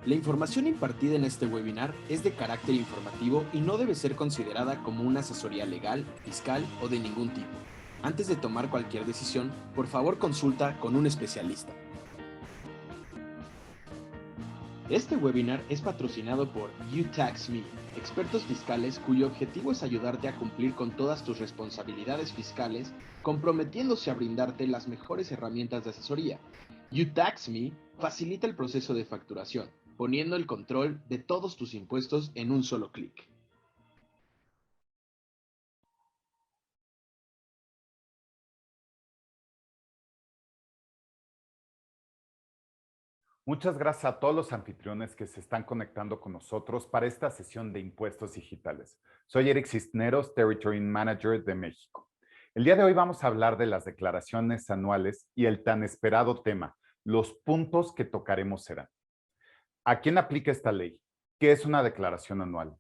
La información impartida en este webinar es de carácter informativo y no debe ser considerada como una asesoría legal, fiscal o de ningún tipo. Antes de tomar cualquier decisión, por favor consulta con un especialista. Este webinar es patrocinado por UTaxMe, expertos fiscales cuyo objetivo es ayudarte a cumplir con todas tus responsabilidades fiscales, comprometiéndose a brindarte las mejores herramientas de asesoría. UTaxMe facilita el proceso de facturación, poniendo el control de todos tus impuestos en un solo clic. Muchas gracias a todos los anfitriones que se están conectando con nosotros para esta sesión de impuestos digitales. Soy Eric Cisneros, Territory Manager de México. El día de hoy vamos a hablar de las declaraciones anuales y el tan esperado tema, los puntos que tocaremos serán: ¿a quién aplica esta ley? ¿Qué es una declaración anual?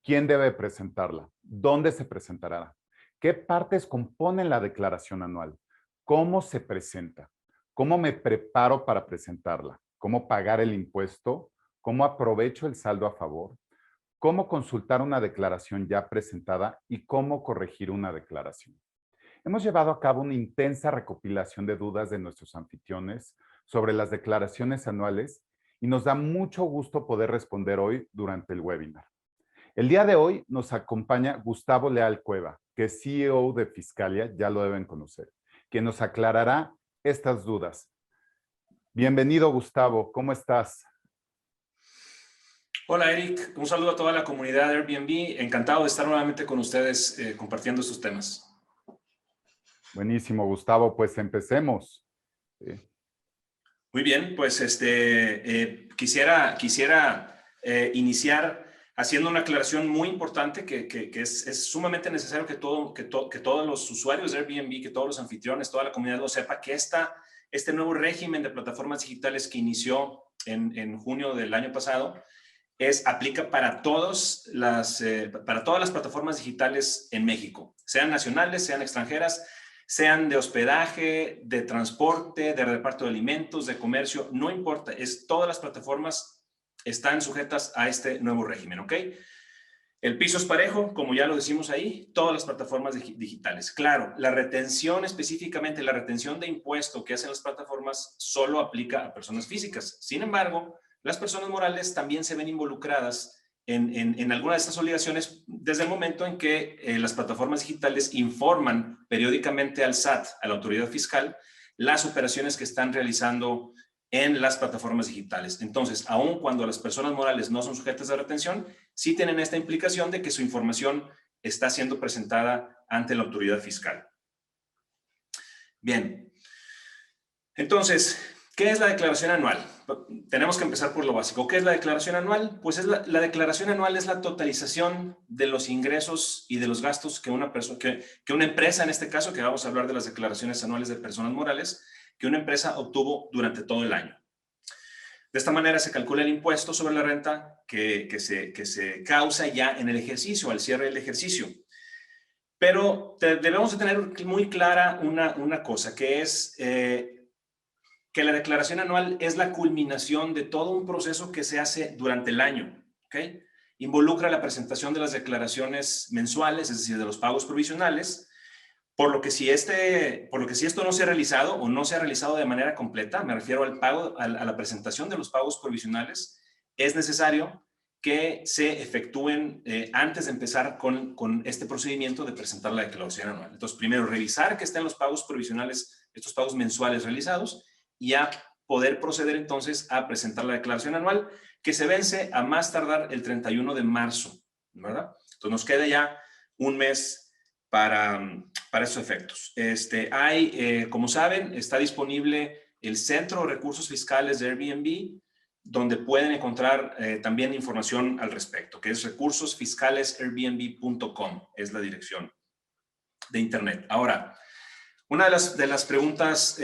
¿Quién debe presentarla? ¿Dónde se presentará? ¿Qué partes componen la declaración anual? ¿Cómo se presenta? ¿Cómo me preparo para presentarla? ¿Cómo pagar el impuesto? ¿Cómo aprovecho el saldo a favor? ¿Cómo consultar una declaración ya presentada? ¿Y cómo corregir una declaración? Hemos llevado a cabo una intensa recopilación de dudas de nuestros anfitriones sobre las declaraciones anuales y nos da mucho gusto poder responder hoy durante el webinar. El día de hoy nos acompaña Gustavo Leal Cueva, que es CEO de Fiscalia, ya lo deben conocer, quien nos aclarará estas dudas. Bienvenido, Gustavo, ¿cómo estás? Hola Eric, un saludo a toda la comunidad de Airbnb, encantado de estar nuevamente con ustedes compartiendo estos temas. Buenísimo, Gustavo, pues empecemos. Muy bien, pues quisiera iniciar haciendo una aclaración muy importante que es sumamente necesario que todos los usuarios de Airbnb, que todos los anfitriones, toda la comunidad lo sepa, que este nuevo régimen de plataformas digitales que inició en junio del año pasado aplica para todas las plataformas digitales en México, sean nacionales, sean extranjeras, sean de hospedaje, de transporte, de reparto de alimentos, de comercio, no importa, todas las plataformas están sujetas a este nuevo régimen, ¿ok? El piso es parejo, como ya lo decimos ahí, todas las plataformas digitales. Claro, la retención específicamente, la retención de impuesto que hacen las plataformas solo aplica a personas físicas. Sin embargo, las personas morales también se ven involucradas en alguna de estas obligaciones desde el momento en que las plataformas digitales informan periódicamente al SAT, a la autoridad fiscal, las operaciones que están realizando en las plataformas digitales. Entonces, aun cuando las personas morales no son sujetas de retención, sí tienen esta implicación de que su información está siendo presentada ante la autoridad fiscal. Bien, entonces, ¿qué es la declaración anual? Tenemos que empezar por lo básico. ¿Qué es la declaración anual? Pues la declaración anual es la totalización de los ingresos y de los gastos que una empresa, en este caso, que vamos a hablar de las declaraciones anuales de personas morales, que una empresa obtuvo durante todo el año. De esta manera se calcula el impuesto sobre la renta que se causa ya en el ejercicio, al cierre del ejercicio. Pero debemos de tener muy clara una cosa, que es que la declaración anual es la culminación de todo un proceso que se hace durante el año, ¿ok? Involucra la presentación de las declaraciones mensuales, es decir, de los pagos provisionales, por lo que si esto no se ha realizado o no se ha realizado de manera completa, me refiero al pago, a la presentación de los pagos provisionales, es necesario que se efectúen antes de empezar con este procedimiento de presentar la declaración anual. Entonces, primero, revisar que estén los pagos provisionales, estos pagos mensuales realizados, y a poder proceder entonces a presentar la declaración anual, que se vence a más tardar el 31 de marzo, ¿verdad? Entonces, nos queda ya un mes para esos efectos. Como saben, está disponible el Centro de Recursos Fiscales de Airbnb, donde pueden encontrar también información al respecto, que es recursosfiscalesairbnb.com, es la dirección de internet. Ahora, una de las preguntas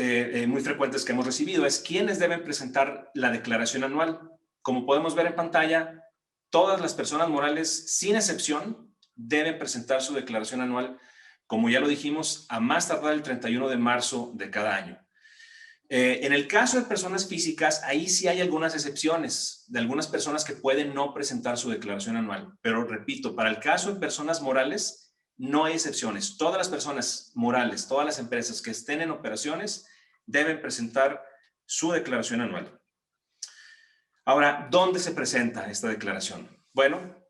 muy frecuentes que hemos recibido es ¿quiénes deben presentar la declaración anual? Como podemos ver en pantalla, todas las personas morales, sin excepción, deben presentar su declaración anual, como ya lo dijimos, a más tardar el 31 de marzo de cada año. En el caso de personas físicas, ahí sí hay algunas excepciones de algunas personas que pueden no presentar su declaración anual. Pero repito, para el caso de personas morales, no hay excepciones. Todas las personas morales, todas las empresas que estén en operaciones, deben presentar su declaración anual. Ahora, ¿dónde se presenta esta declaración? Bueno,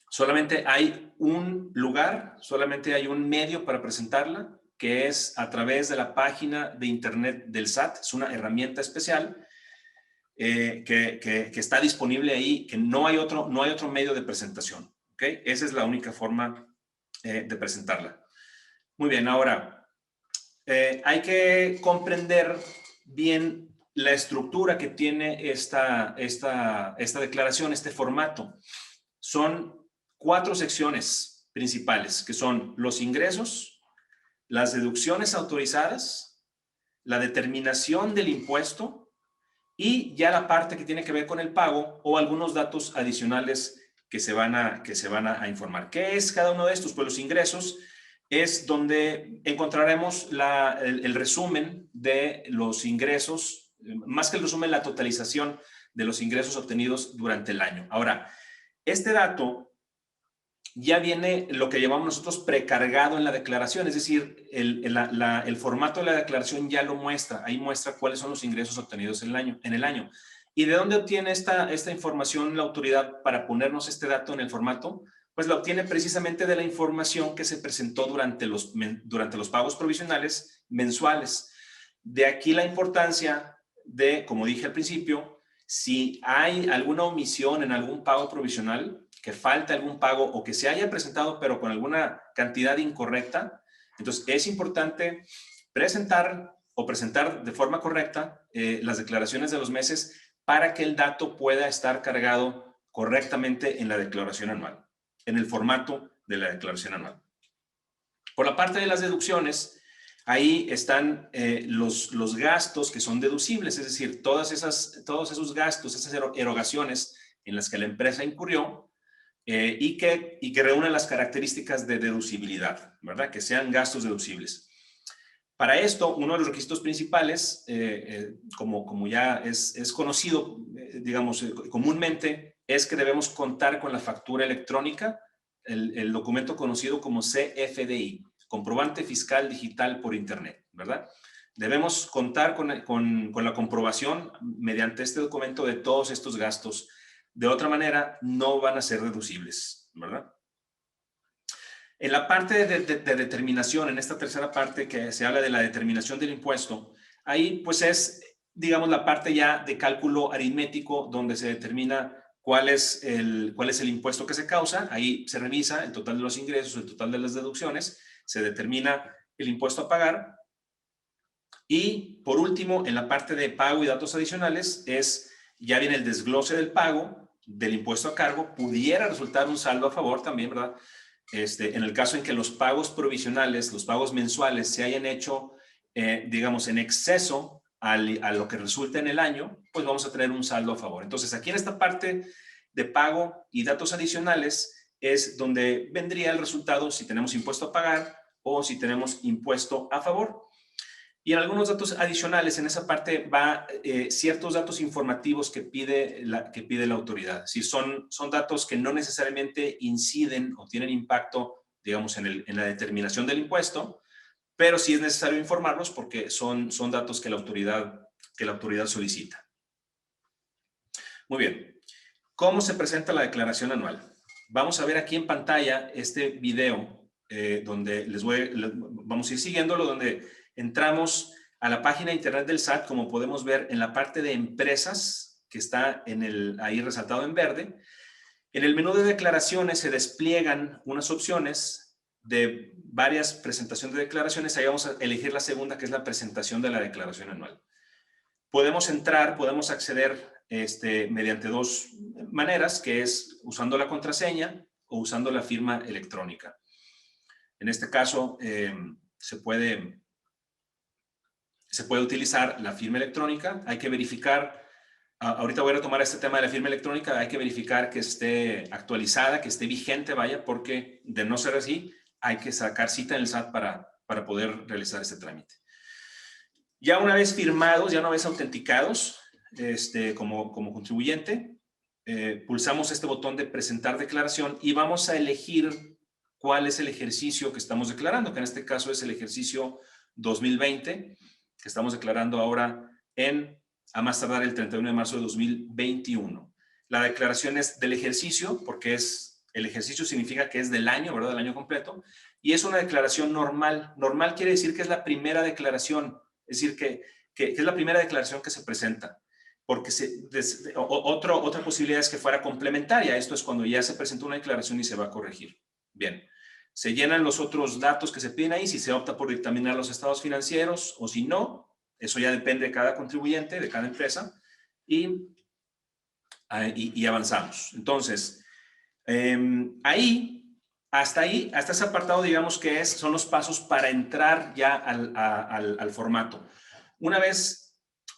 solamente hay un lugar, solamente hay un medio para presentarla, que es a través de la página de internet del SAT. Es una herramienta especial que está disponible ahí, que no hay otro medio de presentación. ¿Okay? Esa es la única forma de presentarla. Muy bien, ahora hay que comprender bien la estructura que tiene esta declaración, este formato. Son 4 secciones principales, que son los ingresos, las deducciones autorizadas, la determinación del impuesto y ya la parte que tiene que ver con el pago o algunos datos adicionales que se van a informar. ¿Qué es cada uno de estos? Pues los ingresos es donde encontraremos el resumen de los ingresos, más que el resumen, la totalización de los ingresos obtenidos durante el año. Ahora, este dato ya viene lo que llamamos nosotros precargado en la declaración, es decir, el formato de la declaración ya lo muestra, ahí muestra cuáles son los ingresos obtenidos en el año. ¿Y de dónde obtiene esta información la autoridad para ponernos este dato en el formato? Pues la obtiene precisamente de la información que se presentó durante los pagos provisionales mensuales. De aquí la importancia de, como dije al principio, si hay alguna omisión en algún pago provisional, que falte algún pago o que se haya presentado pero con alguna cantidad incorrecta, entonces es importante presentar de forma correcta las declaraciones de los meses para que el dato pueda estar cargado correctamente en la declaración anual, en el formato de la declaración anual. Por la parte de las deducciones, ahí están los gastos que son deducibles, es decir, todos esos gastos, esas erogaciones en las que la empresa incurrió, y que reúnen las características de deducibilidad, ¿verdad? Que sean gastos deducibles. Para esto, uno de los requisitos principales, como ya es conocido, digamos, comúnmente, es que debemos contar con la factura electrónica, el documento conocido como CFDI, comprobante fiscal digital por Internet, ¿verdad? Debemos contar con la comprobación mediante este documento de todos estos gastos. De otra manera, no van a ser deducibles, ¿verdad? En la parte de determinación, en esta tercera parte que se habla de la determinación del impuesto, ahí pues es, digamos, la parte ya de cálculo aritmético donde se determina cuál es el impuesto que se causa. Ahí se revisa el total de los ingresos, el total de las deducciones, se determina el impuesto a pagar. Y por último, en la parte de pago y datos adicionales, ya viene el desglose del pago, del impuesto a cargo, pudiera resultar un saldo a favor también, ¿verdad? En el caso en que los pagos provisionales, los pagos mensuales se hayan hecho, digamos, en exceso a lo que resulta en el año, pues vamos a tener un saldo a favor. Entonces, aquí en esta parte de pago y datos adicionales es donde vendría el resultado si tenemos impuesto a pagar o si tenemos impuesto a favor. Y en algunos datos adicionales, en esa parte va ciertos datos informativos que pide la autoridad. Si son datos que no necesariamente inciden o tienen impacto, digamos, en la determinación del impuesto, pero sí es necesario informarlos porque son datos que la autoridad solicita. Muy bien. ¿Cómo se presenta la declaración anual? Vamos a ver aquí en pantalla este video donde vamos a ir siguiéndolo, donde entramos a la página de internet del SAT, como podemos ver en la parte de empresas, que está ahí resaltado en verde. En el menú de declaraciones se despliegan unas opciones de varias presentaciones de declaraciones. Ahí vamos a elegir la segunda, que es la presentación de la declaración anual. Podemos acceder mediante 2 maneras, que es usando la contraseña o usando la firma electrónica. En este caso, se puede utilizar la firma electrónica. Hay que verificar, ahorita voy a retomar este tema de la firma electrónica, hay que verificar que esté actualizada, que esté vigente, vaya, porque de no ser así, hay que sacar cita en el SAT para poder realizar este trámite. Ya una vez firmados, ya una vez autenticados como contribuyente, pulsamos este botón de presentar declaración y vamos a elegir cuál es el ejercicio que estamos declarando, que en este caso es el ejercicio 2020, que estamos declarando ahora a más tardar el 31 de marzo de 2021. La declaración es del ejercicio, porque el ejercicio significa que es del año, ¿verdad? Del año completo, y es una declaración normal. Normal quiere decir que es la primera declaración, es decir, que es la primera declaración que se presenta. Porque otra posibilidad es que fuera complementaria. Esto es cuando ya se presentó una declaración y se va a corregir. Bien, se llenan los otros datos que se piden ahí, si se opta por dictaminar los estados financieros o si no, eso ya depende de cada contribuyente, de cada empresa, y avanzamos. Entonces, hasta ese apartado, digamos que son los pasos para entrar ya al formato. Una vez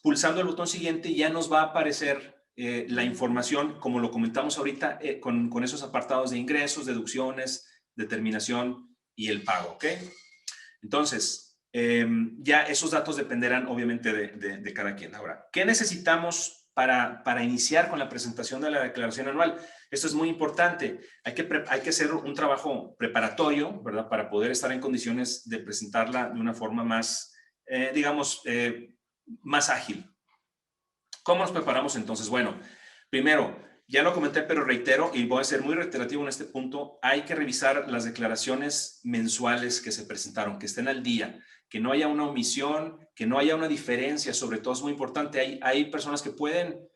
pulsando el botón siguiente, ya nos va a aparecer la información, como lo comentamos ahorita, con esos apartados de ingresos, deducciones, determinación y el pago, ¿ok? Entonces, ya esos datos dependerán obviamente de cada quien. Ahora, ¿qué necesitamos para iniciar con la presentación de la declaración anual? Esto es muy importante. Hay que hacer un trabajo preparatorio, ¿verdad? Para poder estar en condiciones de presentarla de una forma más, digamos, más ágil. ¿Cómo nos preparamos entonces? Bueno, primero, ya lo comenté, pero reitero, y voy a ser muy reiterativo en este punto, hay que revisar las declaraciones mensuales que se presentaron, que estén al día, que no haya una omisión, que no haya una diferencia, sobre todo es muy importante. Hay personas que pueden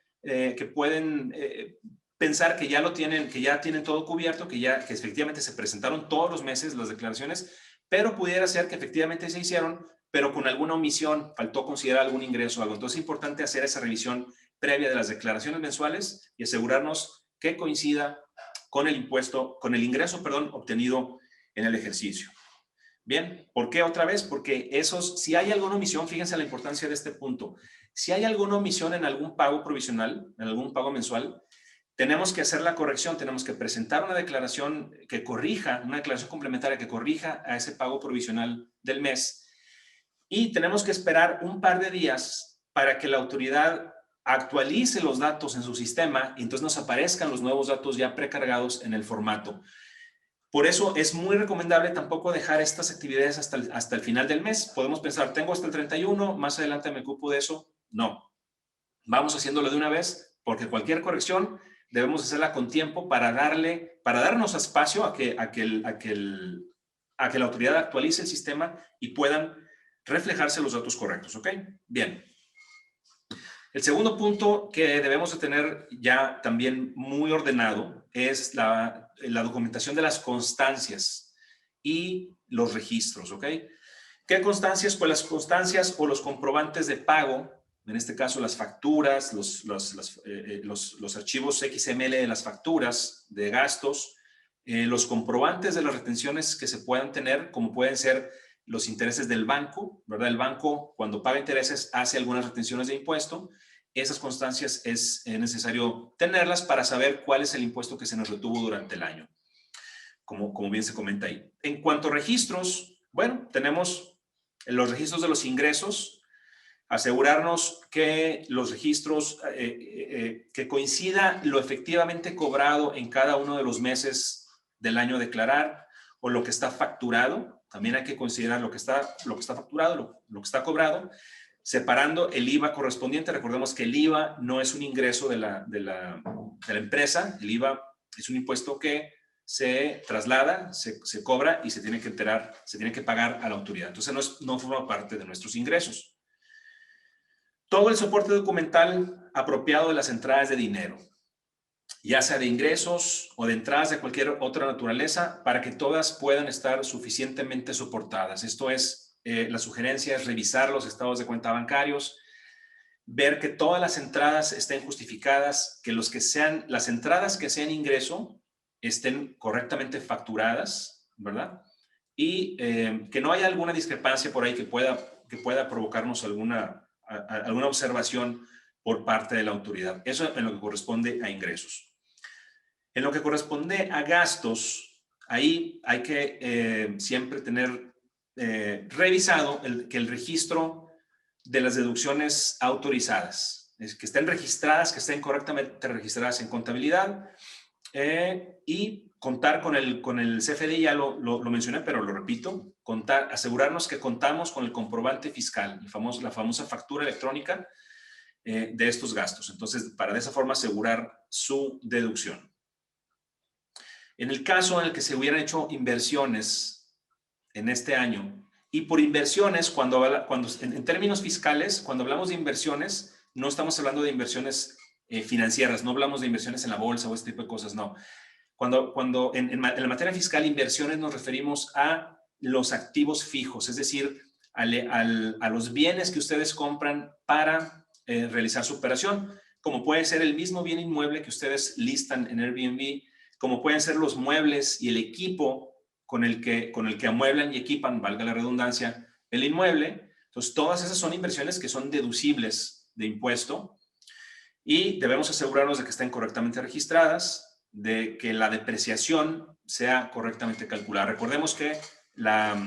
pensar que ya lo tienen, que ya tienen todo cubierto, que efectivamente se presentaron todos los meses las declaraciones, pero pudiera ser que efectivamente se hicieron, pero con alguna omisión, faltó considerar algún ingreso o algo. Entonces es importante hacer esa revisión previa de las declaraciones mensuales y asegurarnos que coincida con el ingreso, obtenido en el ejercicio. Bien, ¿por qué otra vez? Porque si hay alguna omisión, fíjense la importancia de este punto. Si hay alguna omisión en algún pago provisional, en algún pago mensual, tenemos que hacer la corrección, tenemos que presentar una declaración que corrija, una declaración complementaria que corrija a ese pago provisional del mes. Y tenemos que esperar un par de días para que la autoridad actualice los datos en su sistema y entonces nos aparezcan los nuevos datos ya precargados en el formato. Por eso es muy recomendable tampoco dejar estas actividades hasta el final del mes. Podemos pensar, tengo hasta el 31, más adelante me ocupo de eso. No, vamos haciéndolo de una vez porque cualquier corrección debemos hacerla con tiempo para darnos espacio a que la autoridad actualice el sistema y puedan reflejarse los datos correctos, ¿ok? Bien. El segundo punto que debemos de tener ya también muy ordenado es la documentación de las constancias y los registros, ¿ok? ¿Qué constancias? Pues las constancias o los comprobantes de pago, en este caso las facturas, los archivos XML de las facturas de gastos, los comprobantes de las retenciones que se puedan tener, como pueden ser los intereses del banco, ¿verdad? El banco, cuando paga intereses, hace algunas retenciones de impuesto. Esas constancias es necesario tenerlas para saber cuál es el impuesto que se nos retuvo durante el año, como bien se comenta ahí. En cuanto a registros, bueno, tenemos los registros de los ingresos, asegurarnos que los registros, que coincida lo efectivamente cobrado en cada uno de los meses del año a declarar o lo que está facturado. También hay que considerar lo que está facturado, lo que está cobrado, separando el IVA correspondiente. Recordemos que el IVA no es un ingreso de la empresa. El IVA es un impuesto que se traslada, se cobra y se tiene que pagar a la autoridad. Entonces no forma parte de nuestros ingresos. Todo el soporte documental apropiado de las entradas de dinero, ya sea de ingresos o de entradas de cualquier otra naturaleza, para que todas puedan estar suficientemente soportadas. Esto es, la sugerencia es revisar los estados de cuenta bancarios, ver que todas las entradas estén justificadas, que las entradas que sean ingreso estén correctamente facturadas, ¿verdad? Y que no haya alguna discrepancia por ahí que pueda provocarnos alguna observación por parte de la autoridad. Eso en lo que corresponde a ingresos. En lo que corresponde a gastos, ahí hay que siempre tener revisado que el registro de las deducciones autorizadas, que estén registradas, que estén correctamente registradas en contabilidad, y contar con el CFDI, ya lo mencioné, pero lo repito, asegurarnos que contamos con el comprobante fiscal, la famosa factura electrónica de estos gastos. Entonces, para de esa forma asegurar su deducción. En el caso en el que se hubieran hecho inversiones en este año, y por inversiones, en términos fiscales, cuando hablamos de inversiones, no estamos hablando de inversiones financieras, no hablamos de inversiones en la bolsa o este tipo de cosas, no. Cuando en la materia fiscal, inversiones nos referimos a los activos fijos, es decir, a los bienes que ustedes compran para realizar su operación, como puede ser el mismo bien inmueble que ustedes listan en Airbnb, como pueden ser los muebles y el equipo con el que amueblan y equipan, valga la redundancia, el inmueble. Entonces, todas esas son inversiones que son deducibles de impuesto y debemos asegurarnos de que estén correctamente registradas, de que la depreciación sea correctamente calculada. Recordemos que la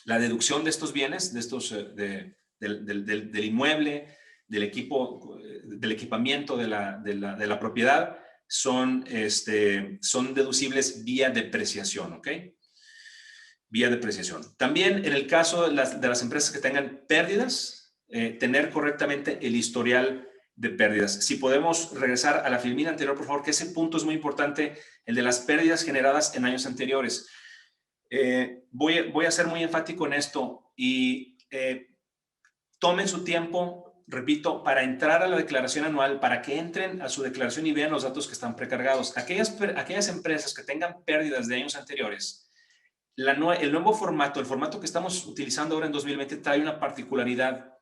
deducción de estos bienes, del inmueble, del equipamiento de la propiedad, son deducibles vía depreciación, ¿ok? Vía depreciación. También en el caso de las empresas que tengan pérdidas, tener correctamente el historial de pérdidas. Si podemos regresar a la filmina anterior, por favor, que ese punto es muy importante, el de las pérdidas generadas en años anteriores. Voy a ser muy enfático en esto y tomen su tiempo, repito, para entrar a la declaración anual, para que entren a su declaración y vean los datos que están precargados. Aquellas empresas que tengan pérdidas de años anteriores, el nuevo formato, el formato que estamos utilizando ahora en 2020, trae una particularidad.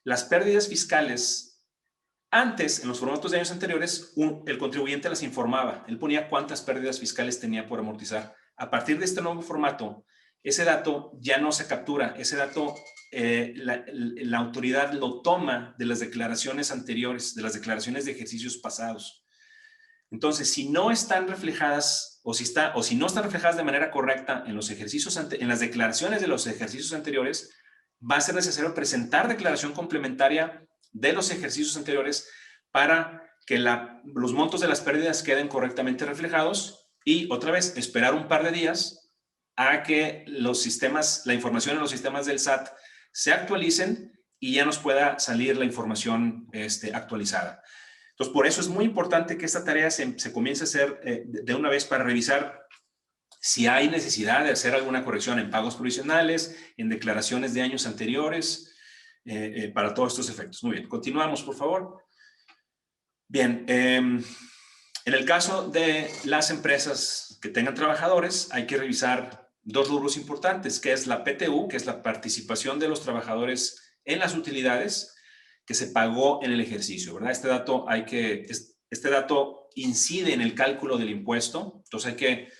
Las pérdidas fiscales, antes, en los formatos de años anteriores, el contribuyente las informaba. Él ponía cuántas pérdidas fiscales tenía por amortizar. A partir de este nuevo formato, ese dato ya no se captura. Ese dato, la autoridad lo toma de las declaraciones anteriores, de las declaraciones de ejercicios pasados. Entonces, si no están reflejadas o si no están reflejadas de manera correcta en las declaraciones de los ejercicios anteriores, va a ser necesario presentar declaración complementaria de los ejercicios anteriores para que los montos de las pérdidas queden correctamente reflejados y otra vez esperar un par de días a que la información en los sistemas del SAT se actualicen y ya nos pueda salir la información actualizada. Entonces, por eso es muy importante que esta tarea se comience a hacer de una vez para revisar si hay necesidad de hacer alguna corrección en pagos provisionales, en declaraciones de años anteriores, para todos estos efectos. Muy bien, continuamos, por favor. Bien, en el caso de las empresas que tengan trabajadores, hay que revisar dos rubros importantes, que es la PTU, que es la participación de los trabajadores en las utilidades, que se pagó en el ejercicio, ¿verdad? Este dato incide en el cálculo del impuesto, entonces hay que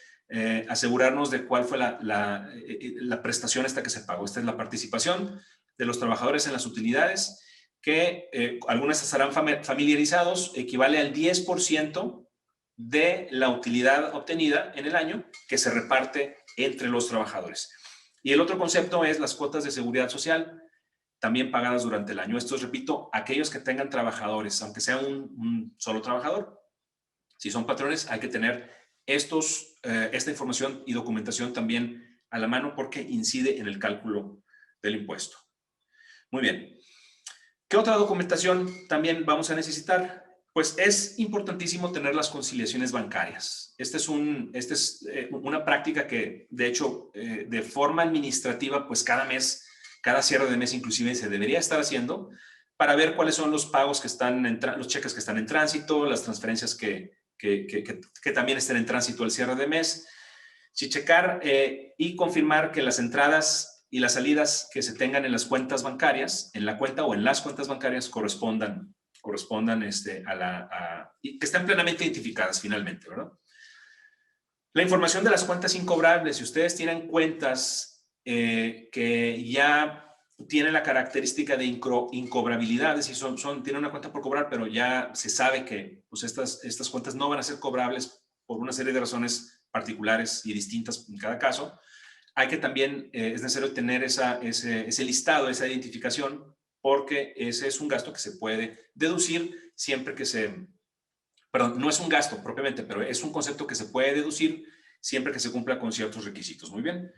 asegurarnos de cuál fue la prestación esta que se pagó. Esta es la participación de los trabajadores en las utilidades, que algunas estarán familiarizados, equivale al 10% de la utilidad obtenida en el año que se reparte entre los trabajadores. Y el otro concepto es las cuotas de seguridad social, también pagadas durante el año. Esto es, repito, aquellos que tengan trabajadores, aunque sea un solo trabajador. Si son patrones, hay que tener esta información y documentación también a la mano porque incide en el cálculo del impuesto. Muy bien. ¿Qué otra documentación también vamos a necesitar? Pues es importantísimo tener las conciliaciones bancarias. Esta es una práctica que, de hecho, de forma administrativa, pues cada mes, cada cierre de mes inclusive se debería estar haciendo para ver cuáles son los pagos que están, los cheques que están en tránsito, las transferencias que también estén en tránsito al cierre de mes, checar y confirmar que las entradas y las salidas que se tengan en las cuentas bancarias, en la cuenta o en las cuentas bancarias correspondan y que estén plenamente identificadas finalmente, ¿verdad? La información de las cuentas incobrables, si ustedes tienen cuentas que ya tienen la característica de incobrabilidad, es decir, tienen una cuenta por cobrar, pero ya se sabe que pues, estas cuentas no van a ser cobrables por una serie de razones particulares y distintas en cada caso. Hay que también, es necesario tener ese listado, esa identificación porque ese es un gasto que se puede deducir siempre que perdón, no es un gasto propiamente, pero es un concepto que se puede deducir siempre que se cumpla con ciertos requisitos. Muy bien.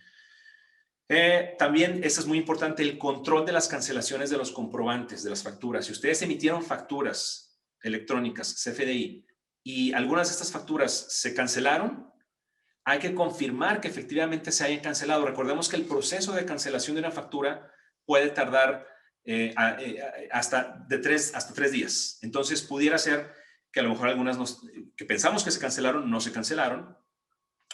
También, esto es muy importante, el control de las cancelaciones de los comprobantes, de las facturas. Si ustedes emitieron facturas electrónicas, CFDI, y algunas de estas facturas se cancelaron, hay que confirmar que efectivamente se hayan cancelado. Recordemos que el proceso de cancelación de una factura puede tardar hasta 3 días. Entonces, pudiera ser que a lo mejor algunas que pensamos que se cancelaron, no se cancelaron,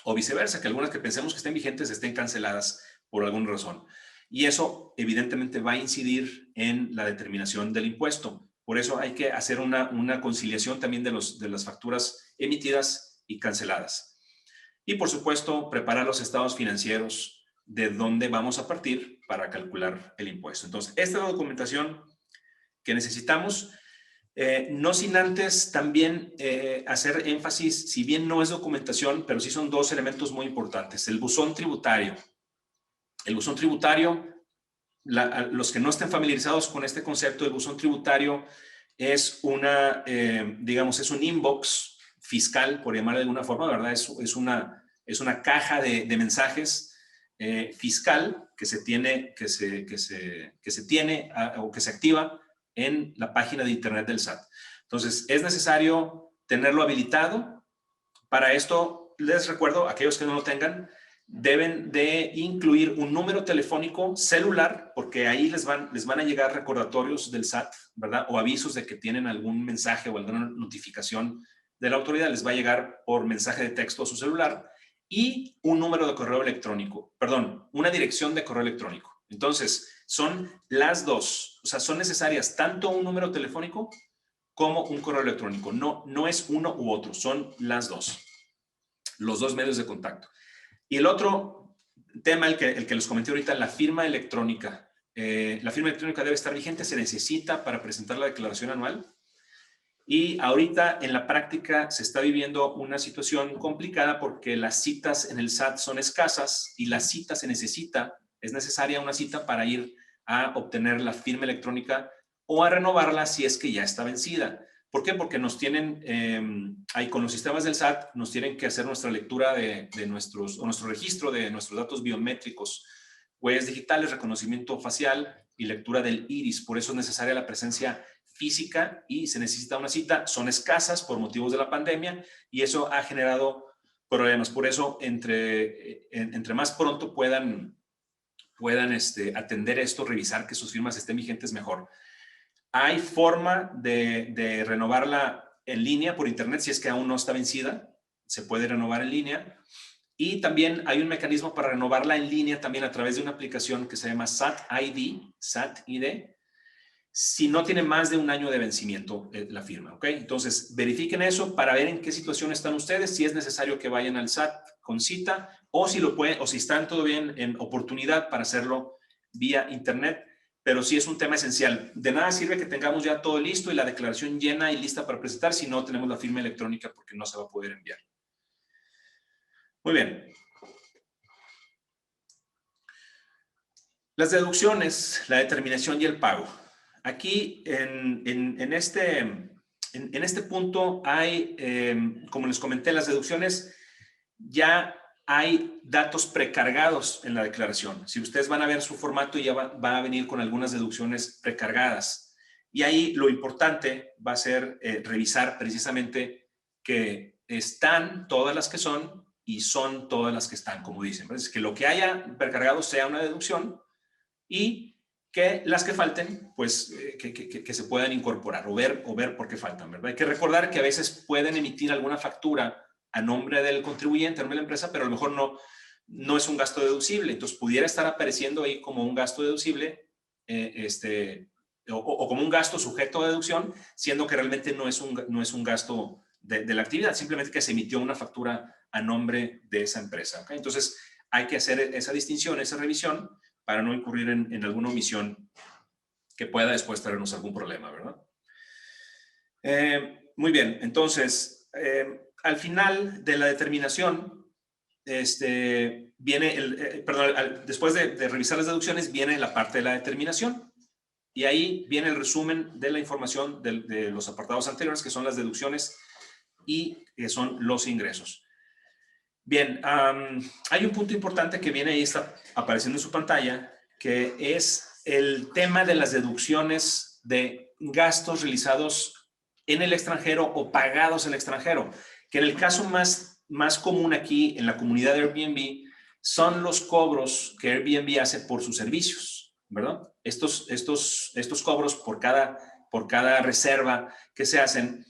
o viceversa, que algunas que pensemos que estén vigentes estén canceladas por alguna razón. Y eso evidentemente va a incidir en la determinación del impuesto. Por eso hay que hacer una conciliación también de las facturas emitidas y canceladas. Y por supuesto, preparar los estados financieros de dónde vamos a partir para calcular el impuesto. Entonces, esta es la documentación que necesitamos. No sin antes también hacer énfasis, si bien no es documentación, pero sí son 2 elementos muy importantes. El buzón tributario. El buzón tributario, los que no estén familiarizados con este concepto, el buzón tributario es digamos, es un inbox fiscal, por llamarlo de alguna forma, ¿verdad? Es una caja de mensajes fiscal que se tiene o que se activa en la página de internet del SAT. Entonces, es necesario tenerlo habilitado. Para esto, les recuerdo, aquellos que no lo tengan, deben de incluir un número telefónico celular, porque ahí les van a llegar recordatorios del SAT, ¿verdad? O avisos de que tienen algún mensaje o alguna notificación de la autoridad, les va a llegar por mensaje de texto a su celular, y un número de correo electrónico, perdón, una dirección de correo electrónico. Entonces, son las dos, o sea, son necesarias tanto un número telefónico como un correo electrónico. No es uno u otro, son las dos, los dos medios de contacto. Y el otro tema, el que les comenté ahorita, la firma electrónica. La firma electrónica debe estar vigente, se necesita para presentar la declaración anual. Y ahorita en la práctica se está viviendo una situación complicada porque las citas en el SAT son escasas y la cita es necesaria una cita para ir a obtener la firma electrónica o a renovarla si es que ya está vencida. ¿Por qué? Porque nos tienen, ahí con los sistemas del SAT, nos tienen que hacer nuestra lectura de nuestro registro de nuestros datos biométricos, huellas digitales, reconocimiento facial y lectura del iris. Por eso es necesaria la presencia física y se necesita una cita. Son escasas por motivos de la pandemia y eso ha generado problemas. Por eso, entre más pronto puedan atender esto, revisar que sus firmas estén vigentes, mejor. Hay forma de renovarla en línea por internet si es que aún no está vencida. Se puede renovar en línea. Y también hay un mecanismo para renovarla en línea también a través de una aplicación que se llama SAT ID, si no tiene más de un año de vencimiento la firma, ¿ok? Entonces, verifiquen eso para ver en qué situación están ustedes, si es necesario que vayan al SAT con cita o si lo pueden, o si están todavía en oportunidad para hacerlo vía internet. Pero sí es un tema esencial. De nada sirve que tengamos ya todo listo y la declaración llena y lista para presentar si no tenemos la firma electrónica porque no se va a poder enviar. Muy bien. Las deducciones, la determinación y el pago. Aquí en este punto hay, como les comenté, las deducciones ya hay datos precargados en la declaración. Si ustedes van a ver su formato, ya va a venir con algunas deducciones precargadas. Y ahí lo importante va a ser revisar precisamente que están todas las que son y son todas las que están, como dicen. Es que lo que haya precargado sea una deducción y que las que falten, pues que se puedan incorporar o ver por qué faltan, ¿verdad? Hay que recordar que a veces pueden emitir alguna factura a nombre del contribuyente, a nombre de la empresa, pero a lo mejor no es un gasto deducible. Entonces, pudiera estar apareciendo ahí como un gasto deducible o como un gasto sujeto a deducción, siendo que realmente no es un gasto de la actividad, simplemente que se emitió una factura a nombre de esa empresa, ¿okay? Entonces, hay que hacer esa distinción, esa revisión, para no incurrir en alguna omisión que pueda después traernos algún problema, ¿verdad? Muy bien, entonces, al final de la determinación, viene después de revisar las deducciones, viene la parte de la determinación. y ahí viene el resumen de la información de los apartados anteriores, que son las deducciones y que son los ingresos. Bien, hay un punto importante que viene ahí, está apareciendo en su pantalla, que es el tema de las deducciones de gastos realizados en el extranjero o pagados en el extranjero, que en el caso más común aquí en la comunidad de Airbnb son los cobros que Airbnb hace por sus servicios, ¿verdad? Estos cobros por cada reserva que se hacen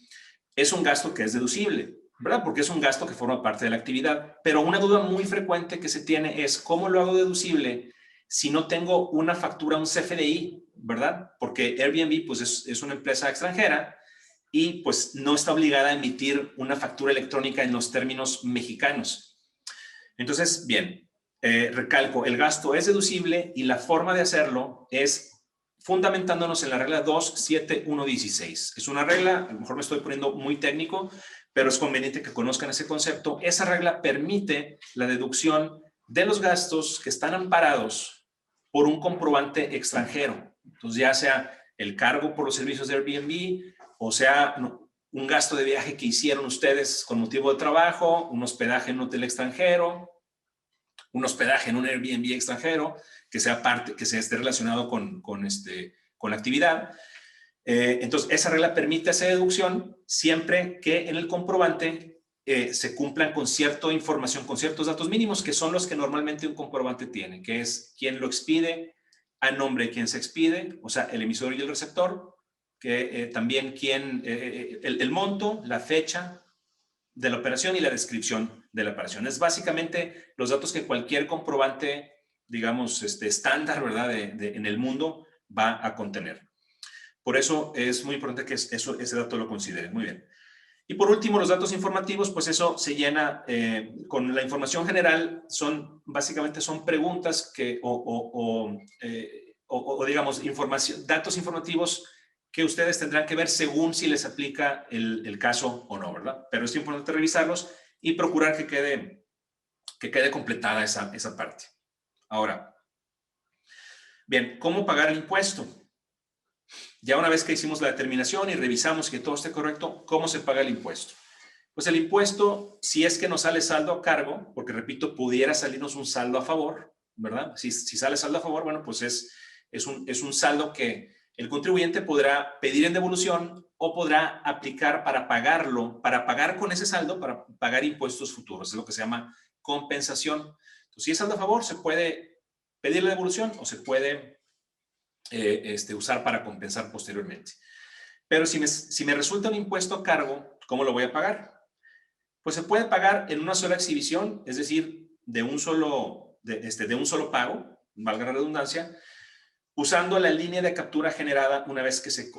es un gasto que es deducible, ¿verdad? Porque es un gasto que forma parte de la actividad. Pero una duda muy frecuente que se tiene es ¿cómo lo hago deducible si no tengo una factura, un CFDI, ¿verdad? Porque Airbnb pues es una empresa extranjera y pues no está obligada a emitir una factura electrónica en los términos mexicanos. Entonces, bien, recalco, el gasto es deducible y la forma de hacerlo es fundamentándonos en la regla 27116. Es una regla, a lo mejor me estoy poniendo muy técnico, pero es conveniente que conozcan ese concepto. Esa regla permite la deducción de los gastos que están amparados por un comprobante extranjero. Entonces, ya sea el cargo por los servicios de Airbnb, o sea, un gasto de viaje que hicieron ustedes con motivo de trabajo, un hospedaje en un hotel extranjero, un hospedaje en un Airbnb extranjero, que se esté relacionado con la actividad. Entonces, esa regla permite hacer deducción siempre que en el comprobante se cumplan con cierta información, con ciertos datos mínimos, que son los que normalmente un comprobante tiene, que es quién lo expide, a nombre de quién se expide, o sea, el emisor y el receptor, que también el monto, la fecha de la operación y la descripción de la operación. Es básicamente los datos que cualquier comprobante, digamos, estándar, ¿verdad?, en el mundo va a contener. Por eso es muy importante que ese dato lo consideren. Muy bien. Y por último, los datos informativos, pues eso se llena con la información general, básicamente son preguntas digamos, datos informativos que ustedes tendrán que ver según si les aplica el caso o no, ¿verdad? Pero es importante revisarlos y procurar que quede completada esa parte. Ahora, bien, ¿cómo pagar el impuesto? Ya una vez que hicimos la determinación y revisamos que todo esté correcto, ¿cómo se paga el impuesto? Pues el impuesto, si es que nos sale saldo a cargo, porque repito, pudiera salirnos un saldo a favor, ¿verdad? Si sale saldo a favor, bueno, pues es un saldo que el contribuyente podrá pedir en devolución o podrá aplicar para pagarlo, para pagar con ese saldo, para pagar impuestos futuros. Es lo que se llama compensación. Entonces, si es saldo a favor, se puede pedir la devolución o se puede usar para compensar posteriormente. Pero si me resulta un impuesto a cargo, ¿cómo lo voy a pagar? Pues se puede pagar en una sola exhibición, es decir, de un solo pago, valga la redundancia, usando la línea de captura generada una vez que se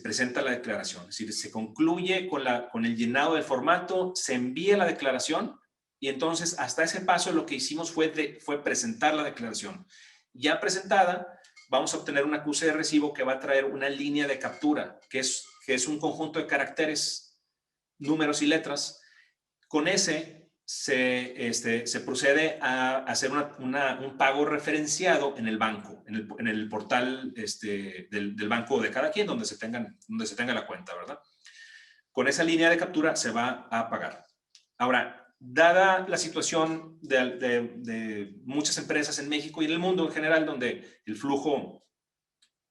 presenta la declaración. Es decir, se concluye con el llenado del formato, se envía la declaración y entonces hasta ese paso lo que hicimos fue presentar la declaración. Ya presentada, vamos a obtener un acuse de recibo que va a traer una línea de captura, que es un conjunto de caracteres, números y letras. Con ese se procede a hacer un pago referenciado en el banco, en el portal del banco de cada quien, donde se tenga la cuenta, ¿verdad? Con esa línea de captura se va a pagar. Ahora, dada la situación de muchas empresas en México y en el mundo en general, donde el flujo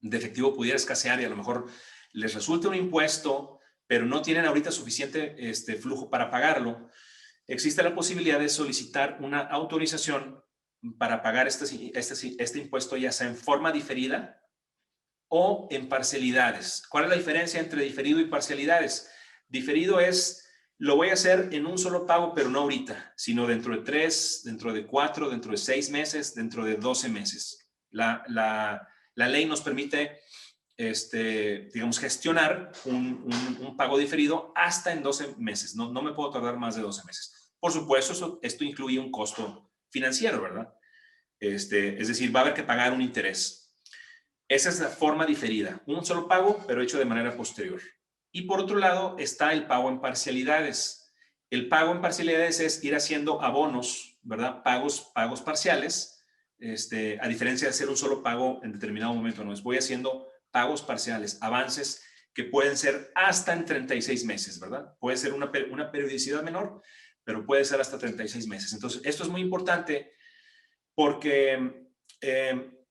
de efectivo pudiera escasear y a lo mejor les resulta un impuesto, pero no tienen ahorita suficiente flujo para pagarlo, existe la posibilidad de solicitar una autorización para pagar este impuesto, ya sea en forma diferida o en parcialidades. ¿Cuál es la diferencia entre diferido y parcialidades? Diferido es, lo voy a hacer en un solo pago, pero no ahorita, sino dentro de 3, dentro de 4, dentro de 6 meses, dentro de 12 meses. La ley nos permite, digamos, gestionar un pago diferido hasta en 12 meses. No me puedo tardar más de 12 meses. Por supuesto, esto incluye un costo financiero, ¿verdad? Es decir, va a haber que pagar un interés. Esa es la forma diferida. Un solo pago, pero hecho de manera posterior. Y por otro lado está el pago en parcialidades. El pago en parcialidades es ir haciendo abonos, ¿verdad? Pagos parciales a diferencia de hacer un solo pago en determinado momento, no es, voy haciendo pagos parciales, avances que pueden ser hasta en 36 meses, ¿verdad? Puede ser una periodicidad menor, pero puede ser hasta 36 meses. Entonces, esto es muy importante porque,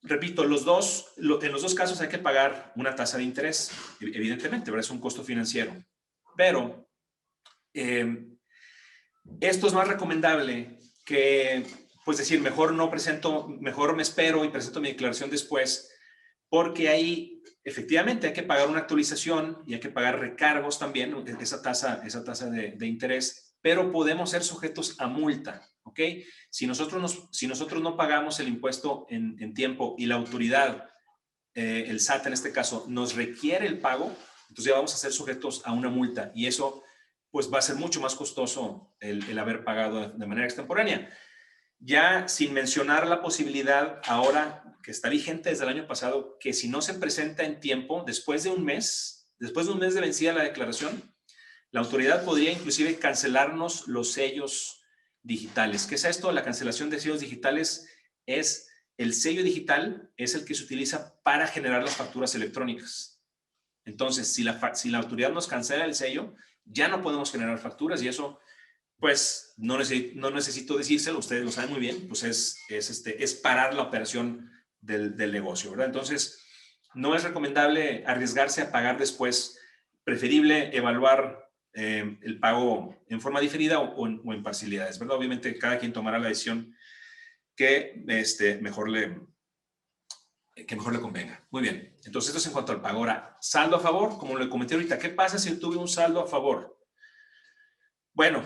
repito, en los dos casos hay que pagar una tasa de interés, evidentemente, ¿verdad? Es un costo financiero. Pero esto es más recomendable que, pues decir, mejor me espero y presento mi declaración después, porque ahí efectivamente hay que pagar una actualización y hay que pagar recargos también, esa tasa de interés, pero podemos ser sujetos a multa, ¿ok? Si nosotros no pagamos el impuesto en tiempo y la autoridad, el SAT en este caso, nos requiere el pago, entonces ya vamos a ser sujetos a una multa y eso pues va a ser mucho más costoso el haber pagado de manera extemporánea. Ya sin mencionar la posibilidad ahora que está vigente desde el año pasado, que si no se presenta en tiempo, después de un mes de vencida la declaración, la autoridad podría inclusive cancelarnos los sellos digitales. ¿Qué es esto? La cancelación de sellos digitales es el sello digital, es el que se utiliza para generar las facturas electrónicas. Entonces, si la autoridad nos cancela el sello, ya no podemos generar facturas y eso, pues, no necesito decírselo, ustedes lo saben muy bien, pues es parar la operación del negocio, ¿verdad? Entonces, no es recomendable arriesgarse a pagar después, preferible evaluar el pago en forma diferida o en parcialidades, ¿verdad? Obviamente, cada quien tomará la decisión que mejor le convenga. Muy bien. Entonces, esto es en cuanto al pago. Ahora, saldo a favor, como le comenté ahorita, ¿qué pasa si tuve un saldo a favor? Bueno,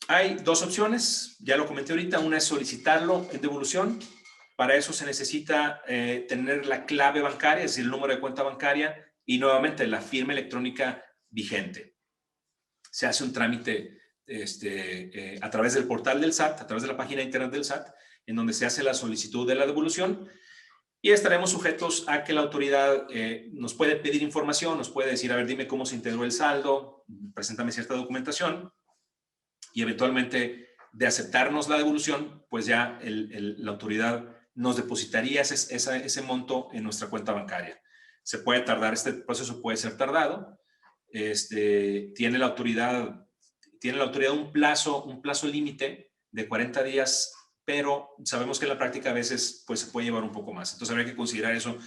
hay dos opciones, ya lo comenté ahorita. Una es solicitarlo en devolución. Para eso se necesita tener la clave bancaria, es decir, el número de cuenta bancaria y nuevamente la firma electrónica vigente. Se hace un trámite a través del portal del SAT, a través de la página de internet del SAT, en donde se hace la solicitud de la devolución y estaremos sujetos a que la autoridad nos puede pedir información, nos puede decir, a ver, dime cómo se integró el saldo, preséntame cierta documentación y eventualmente de aceptarnos la devolución, pues ya la autoridad nos depositaría ese monto en nuestra cuenta bancaria. Se puede tardar, este proceso puede ser tardado, tiene la autoridad un plazo límite de 40 días, pero sabemos que en la práctica a veces pues, se puede llevar un poco más. Entonces habría que considerar eso.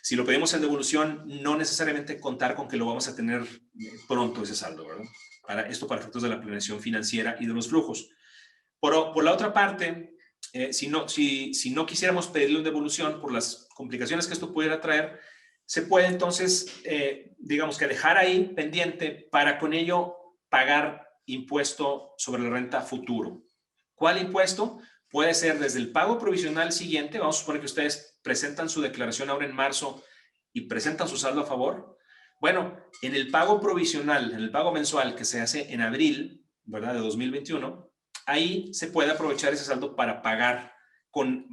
Si lo pedimos en devolución, no necesariamente contar con que lo vamos a tener pronto ese saldo, ¿verdad? Para efectos de la planeación financiera y de los flujos. Por la otra parte, si no quisiéramos pedirlo en devolución por las complicaciones que esto pudiera traer, se puede entonces, digamos que dejar ahí pendiente para con ello pagar impuesto sobre la renta futuro. ¿Cuál impuesto? Puede ser desde el pago provisional siguiente, vamos a suponer que ustedes presentan su declaración ahora en marzo y presentan su saldo a favor. Bueno, en el pago provisional, en el pago mensual que se hace en abril, ¿verdad? De 2021, ahí se puede aprovechar ese saldo para pagar con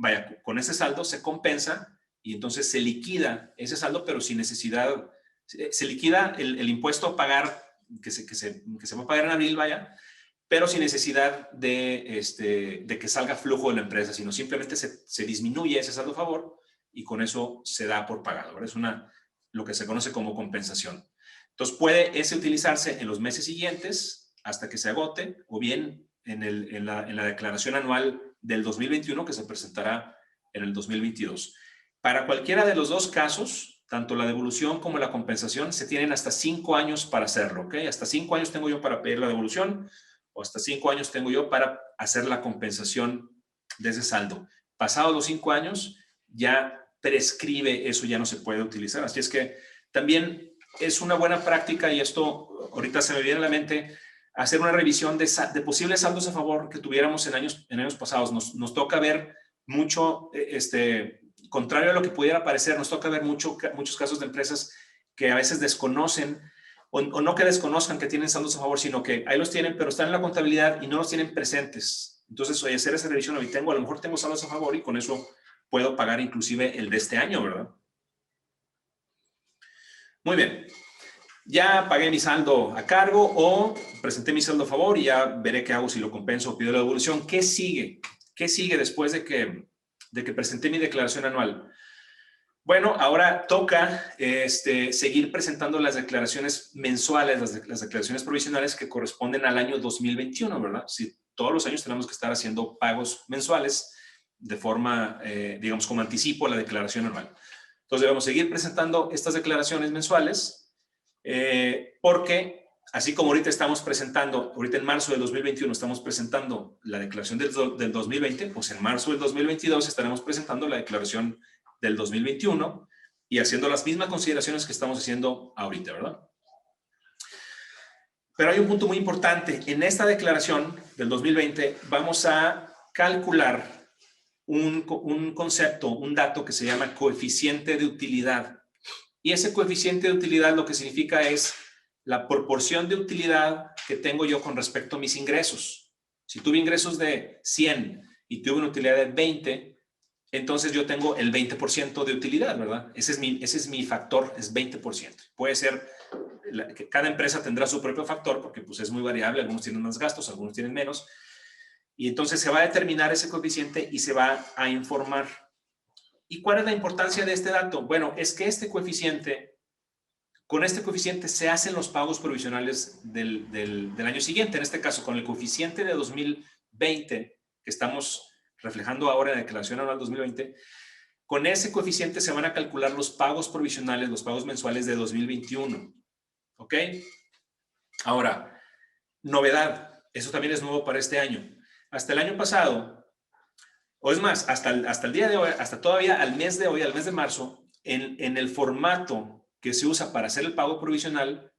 ese saldo se compensa y entonces se liquida ese saldo, pero sin necesidad, se liquida el impuesto a pagar que se va a pagar en abril, pero sin necesidad de que salga flujo de la empresa, sino simplemente se disminuye ese saldo a favor y con eso se da por pagado, ¿verdad? Es lo que se conoce como compensación. Entonces puede ese utilizarse en los meses siguientes hasta que se agote o bien en la declaración anual del 2021 que se presentará en el 2022. Para cualquiera de los dos casos, tanto la devolución como la compensación, se tienen hasta 5 años para hacerlo, ¿ok? Hasta 5 años tengo yo para pedir la devolución o hasta 5 años tengo yo para hacer la compensación de ese saldo. Pasados los 5 años, ya prescribe, eso ya no se puede utilizar. Así es que también es una buena práctica y esto ahorita se me viene a la mente, hacer una revisión de posibles saldos a favor que tuviéramos en años pasados. Nos toca ver mucho, contrario a lo que pudiera parecer, nos toca ver muchos casos de empresas que a veces desconocen o no que desconozcan que tienen saldos a favor, sino que ahí los tienen, pero están en la contabilidad y no los tienen presentes. Entonces, oye, hacer esa revisión, hoy a lo mejor tengo saldos a favor y con eso puedo pagar inclusive el de este año, ¿verdad? Muy bien. Ya pagué mi saldo a cargo o presenté mi saldo a favor y ya veré qué hago, si lo compenso o pido la devolución. ¿Qué sigue? ¿Qué sigue después de que de que presenté mi declaración anual. Bueno, ahora toca seguir presentando las declaraciones mensuales, las declaraciones provisionales que corresponden al año 2021, ¿verdad? Si todos los años tenemos que estar haciendo pagos mensuales de forma, digamos, como anticipo a la declaración anual. Entonces debemos seguir presentando estas declaraciones mensuales porque así como ahorita estamos presentando, ahorita en marzo del 2021 estamos presentando la declaración del 2020, pues en marzo del 2022 estaremos presentando la declaración del 2021 y haciendo las mismas consideraciones que estamos haciendo ahorita, ¿verdad? Pero hay un punto muy importante. En esta declaración del 2020 vamos a calcular un concepto, un dato que se llama coeficiente de utilidad. Y ese coeficiente de utilidad lo que significa es la proporción de utilidad que tengo yo con respecto a mis ingresos. Si tuve ingresos de 100 y tuve una utilidad de 20, entonces yo tengo el 20% de utilidad, ¿verdad? Ese es mi factor, es 20%. Puede ser que cada empresa tendrá su propio factor porque pues es muy variable, algunos tienen más gastos, algunos tienen menos. Y entonces se va a determinar ese coeficiente y se va a informar. ¿Y cuál es la importancia de este dato? Bueno, es que con este coeficiente se hacen los pagos provisionales del año siguiente. En este caso, con el coeficiente de 2020, que estamos reflejando ahora en la declaración anual 2020, con ese coeficiente se van a calcular los pagos provisionales, los pagos mensuales de 2021. ¿Ok? Ahora, novedad. Eso también es nuevo para este año. Hasta el año pasado, o es más, hasta el día de hoy, hasta todavía al mes de hoy, al mes de marzo, en el formato que se usa para hacer el pago provisional,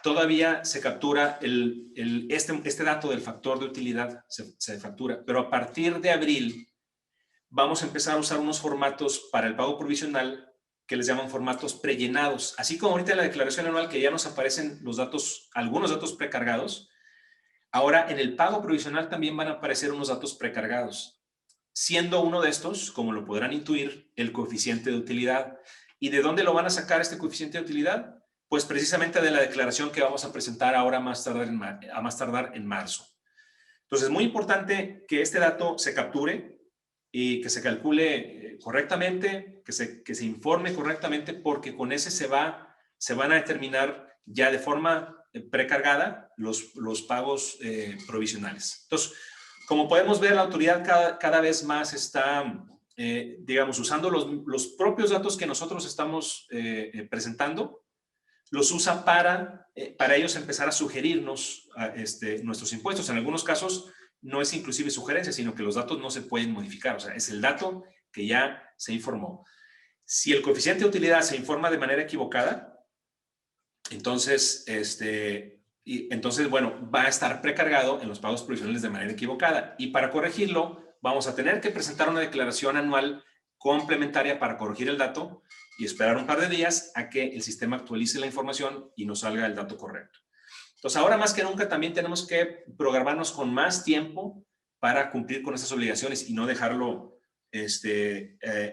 todavía se captura este dato del factor de utilidad, se factura. Pero a partir de abril, vamos a empezar a usar unos formatos para el pago provisional que les llaman formatos prellenados. Así como ahorita en la declaración anual que ya nos aparecen los datos, algunos datos precargados, ahora en el pago provisional también van a aparecer unos datos precargados, siendo uno de estos, como lo podrán intuir, el coeficiente de utilidad. ¿Y de dónde lo van a sacar este coeficiente de utilidad? Pues precisamente de la declaración que vamos a presentar ahora a más tardar en marzo. Entonces, es muy importante que este dato se capture y que se calcule correctamente, que se informe correctamente, porque con ese se van a determinar ya de forma precargada los pagos provisionales. Entonces, como podemos ver, la autoridad cada vez más está, digamos, usando los propios datos que nosotros estamos presentando, los usa para ellos empezar a sugerirnos nuestros impuestos. En algunos casos no es inclusive sugerencia, sino que los datos no se pueden modificar. O sea, es el dato que ya se informó. Si el coeficiente de utilidad se informa de manera equivocada, entonces, bueno, va a estar precargado en los pagos provisionales de manera equivocada. Y para corregirlo, vamos a tener que presentar una declaración anual complementaria para corregir el dato y esperar un par de días a que el sistema actualice la información y nos salga el dato correcto. Entonces, ahora más que nunca también tenemos que programarnos con más tiempo para cumplir con estas obligaciones y no dejarlo,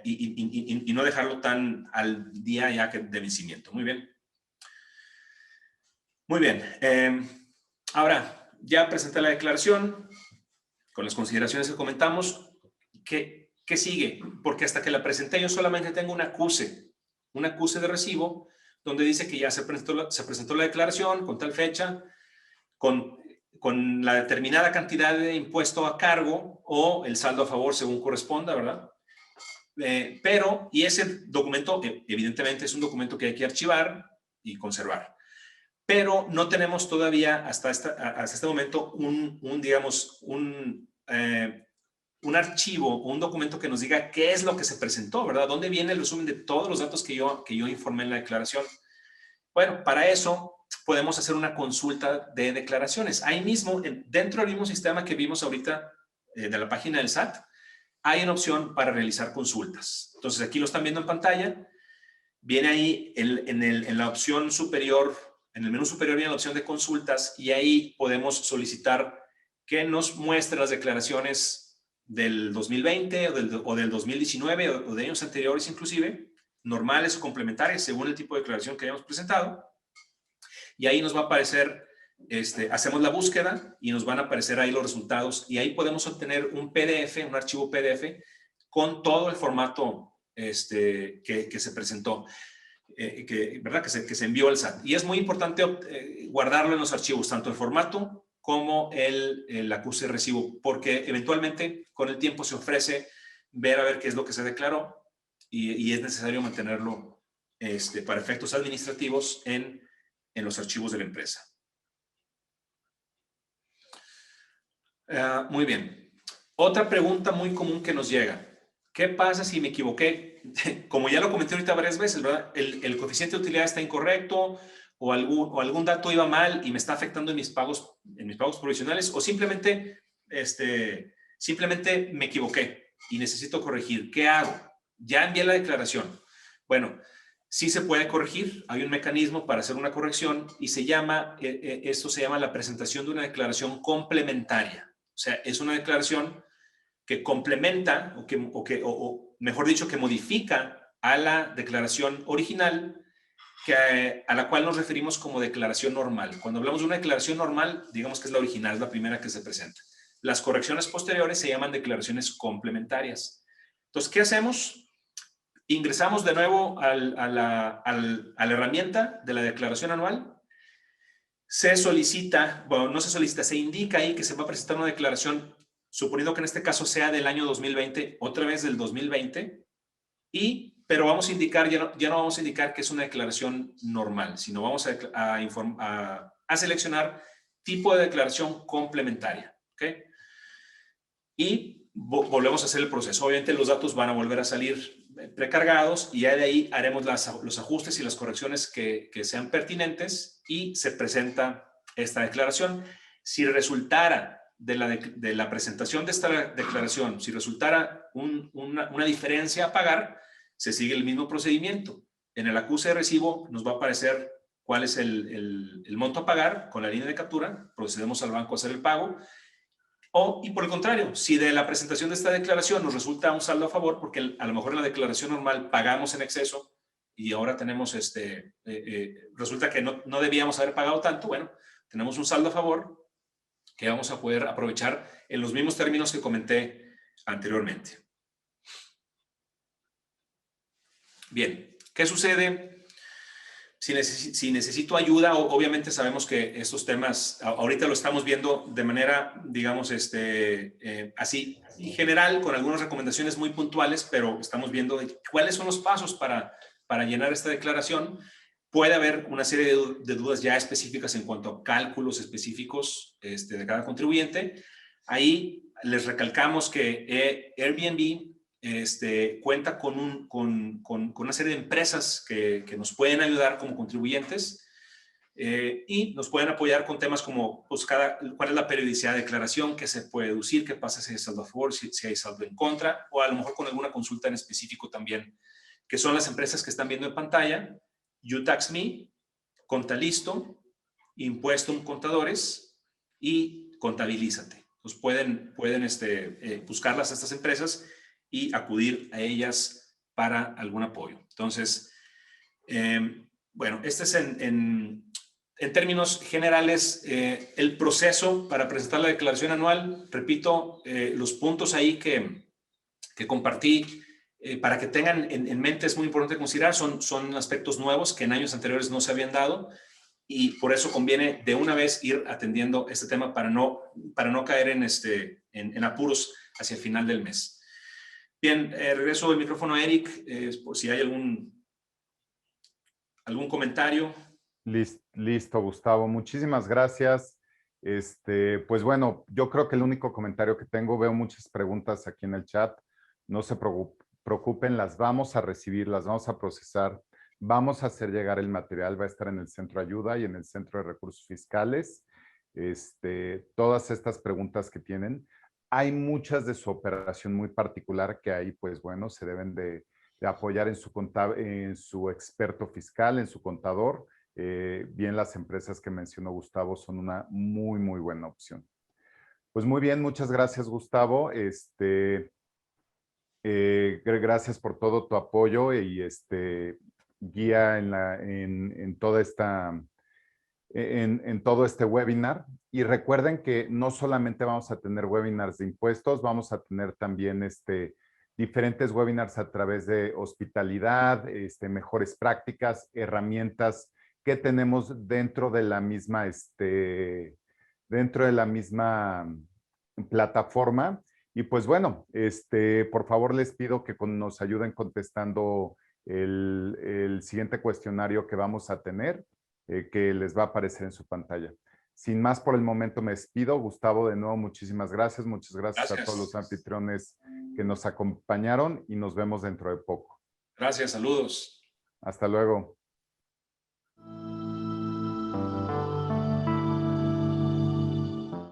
y no dejarlo tan al día ya de vencimiento. Muy bien. Muy bien. Ahora, ya presenté la declaración con las consideraciones que comentamos. ¿Qué sigue? Porque hasta que la presenté yo solamente tengo un acuse de recibo donde dice que ya se presentó la declaración con tal fecha, con la determinada cantidad de impuesto a cargo o el saldo a favor según corresponda, ¿verdad? Y ese documento, evidentemente, es un documento que hay que archivar y conservar. Pero no tenemos todavía hasta este momento un archivo o un documento que nos diga qué es lo que se presentó, ¿verdad? ¿Dónde viene el resumen de todos los datos que yo informé en la declaración? Bueno, para eso podemos hacer una consulta de declaraciones. Ahí mismo, dentro del mismo sistema que vimos ahorita de la página del SAT, hay una opción para realizar consultas. Entonces, aquí lo están viendo en pantalla. Viene ahí en la opción superior, en el menú superior viene la opción de consultas y ahí podemos solicitar que nos muestre las declaraciones del 2020 o del 2019 o de años anteriores inclusive, normales o complementarias según el tipo de declaración que hayamos presentado. Y ahí nos va a aparecer, hacemos la búsqueda y nos van a aparecer ahí los resultados y ahí podemos obtener un PDF, un archivo PDF con todo el formato que se presentó, ¿verdad? Que se envió al SAT. Y es muy importante guardarlo en los archivos, tanto el formato como el acuse de recibo, porque eventualmente con el tiempo se ofrece ver a ver qué es lo que se declaró y es necesario mantenerlo para efectos administrativos en los archivos de la empresa. Muy bien. Otra pregunta muy común que nos llega. ¿Qué pasa si me equivoqué? Como ya lo comenté ahorita varias veces, ¿verdad? El coeficiente de utilidad está incorrecto o algún dato iba mal y me está afectando en mis pagos provisionales, o simplemente me equivoqué y necesito corregir. ¿Qué hago? Ya envié la declaración. Bueno, sí se puede corregir. Hay un mecanismo para hacer una corrección y esto se llama la presentación de una declaración complementaria. O sea, es una declaración que complementa o mejor dicho, que modifica a la declaración original, a la cual nos referimos como declaración normal. Cuando hablamos de una declaración normal, digamos que es la original, es la primera que se presenta. Las correcciones posteriores se llaman declaraciones complementarias. Entonces, ¿qué hacemos? Ingresamos de nuevo a la herramienta de la declaración anual. Se solicita, bueno, no se solicita, se indica ahí que se va a presentar una declaración, suponiendo que en este caso sea del año 2020, otra vez del 2020, pero vamos a indicar, ya no vamos a indicar que es una declaración normal, sino vamos a seleccionar tipo de declaración complementaria, ¿ok? Y volvemos a hacer el proceso. Obviamente los datos van a volver a salir precargados y ya de ahí haremos los ajustes y las correcciones que sean pertinentes y se presenta esta declaración. Si resultara de la presentación de esta declaración, si resultara una diferencia a pagar, se sigue el mismo procedimiento. En el acuse de recibo nos va a aparecer cuál es el monto a pagar con la línea de captura, procedemos al banco a hacer el pago. Y por el contrario, si de la presentación de esta declaración nos resulta un saldo a favor, porque a lo mejor en la declaración normal pagamos en exceso y ahora tenemos resulta que no debíamos haber pagado tanto, bueno, tenemos un saldo a favor que vamos a poder aprovechar en los mismos términos que comenté anteriormente. Bien, ¿qué sucede? Si necesito ayuda, obviamente sabemos que estos temas ahorita lo estamos viendo de manera, digamos, así general, con algunas recomendaciones muy puntuales, pero estamos viendo cuáles son los pasos para llenar esta declaración. Puede haber una serie de dudas ya específicas en cuanto a cálculos específicos de cada contribuyente. Ahí les recalcamos que Airbnb cuenta con una serie de empresas que nos pueden ayudar como contribuyentes y nos pueden apoyar con temas como pues, cuál es la periodicidad de declaración, qué se puede deducir, qué pasa si hay saldo a favor, si hay saldo en contra, o a lo mejor con alguna consulta en específico también, que son las empresas que están viendo en pantalla: UTaxMe, Contalisto, Impuestum Contadores y Contabilízate. Pues pueden buscarlas a estas empresas y acudir a ellas para algún apoyo. Entonces, bueno, este es en términos generales el proceso para presentar la declaración anual. Repito, los puntos ahí que compartí para que tengan en mente, es muy importante considerar, son aspectos nuevos que en años anteriores no se habían dado y por eso conviene de una vez ir atendiendo este tema para no caer en apuros hacia el final del mes. Bien, regreso el micrófono a Eric, por si hay algún comentario. Listo, Gustavo. Muchísimas gracias. Pues bueno, yo creo que el único comentario que tengo, veo muchas preguntas aquí en el chat. No se preocupen, las vamos a recibir, las vamos a procesar. Vamos a hacer llegar el material, va a estar en el centro de ayuda y en el centro de recursos fiscales. Todas estas preguntas que tienen. Hay muchas de su operación muy particular que ahí, pues bueno, se deben de apoyar en su experto fiscal, en su contador. Bien, las empresas que mencionó Gustavo son una muy, muy buena opción. Pues muy bien, muchas gracias, Gustavo. Gracias por todo tu apoyo y guía en todo este webinar. Y recuerden que no solamente vamos a tener webinars de impuestos, vamos a tener también diferentes webinars a través de hospitalidad, mejores prácticas, herramientas que tenemos dentro de la misma, plataforma. Y pues bueno, por favor les pido que nos ayuden contestando el siguiente cuestionario que vamos a tener, que les va a aparecer en su pantalla. Sin más por el momento me despido. Gustavo, de nuevo, muchísimas gracias. Muchas gracias a todos los anfitriones que nos acompañaron y nos vemos dentro de poco. Gracias, saludos. Hasta luego.